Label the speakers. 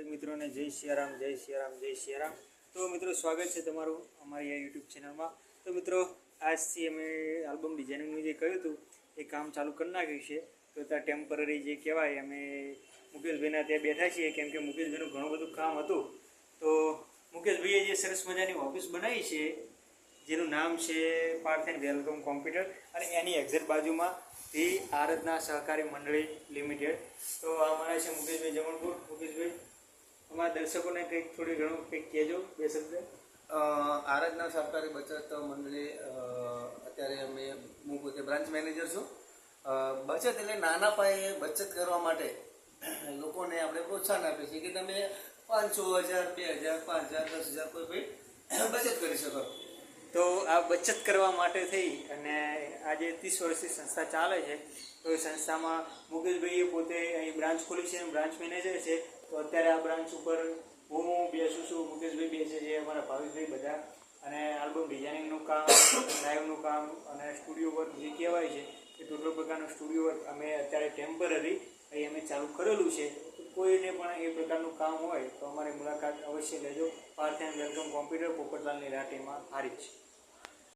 Speaker 1: મિત્રોને જય સિયારામ જય સિયારામ જય સિયારામ। તો મિત્રો સ્વાગત છે તમારું અમારી આ યુટ્યુબ ચેનલમાં। તો મિત્રો આજથી અમે આલ્બમ ડિઝાઇનિંગનું જે કહ્યું હતું એ કામ ચાલુ કરી નાખ્યું છે। તો ત્યાં ટેમ્પરરી જે કહેવાય અમે મુકેશભાઈના ત્યાં બેઠા છીએ, કેમ કે મુકેશભાઈનું ઘણું બધું કામ હતું। તો મુકેશભાઈએ જે સરસ મજાની ઓફિસ બનાવી છે જેનું નામ છે પાર્થ એન્ડ વેલકમ કોમ્પ્યુટર, અને એની એક્ઝેક્ટ બાજુમાં ધી આરાધના સહકારી મંડળી લિમિટેડ। તો આ મારા છે મુકેશભાઈ જમણપુર। મુકેશભાઈ, અમારા દર્શકોને કંઈક થોડી ઘણું કંઈક કહેજો, બે શબ્દ।
Speaker 2: આરાધના સહકારી બચત મંડળી અત્યારે હું પોતે બ્રાન્ચ મેનેજર છું। બચત એટલે નાના પાયે બચત કરવા માટે લોકોને આપણે પ્રોત્સાહન આપીએ છીએ કે તમે 500, 1000, 2000, 5000, 10,000 કોઈ બચત કરી શકો।
Speaker 1: તો આ બચત કરવા માટે થઈ અને આજે 30 વર્ષથી સંસ્થા ચાલે છે। તો એ સંસ્થામાં મુકેશભાઈએ પોતે અહીં બ્રાન્ચ ખોલી છે, બ્રાન્ચ મેનેજર છે। તો અત્યારે આ બ્રાન્ચ ઉપર હું બેસું છું, મુકેશભાઈ બેસે છે, અમારા ભાવિકભાઈ બધા, અને આલ્બમ ડિઝાઇનિંગનું કામ, લાઈવનું કામ અને સ્ટુડિયો વર્ક જે કહેવાય છે એ ટોટલ પ્રકારનું સ્ટુડિયો વર્ક અમે અત્યારે ટેમ્પરરી અહીં અમે ચાલુ કરેલું છે। કોઈને પણ એ પ્રકારનું કામ હોય તો અમારી મુલાકાત અવશ્ય લેજો। પાર્થ એન્ડ વેલકમ કોમ્પ્યુટર, પોપટલાલની રાટીમાં હારીજ।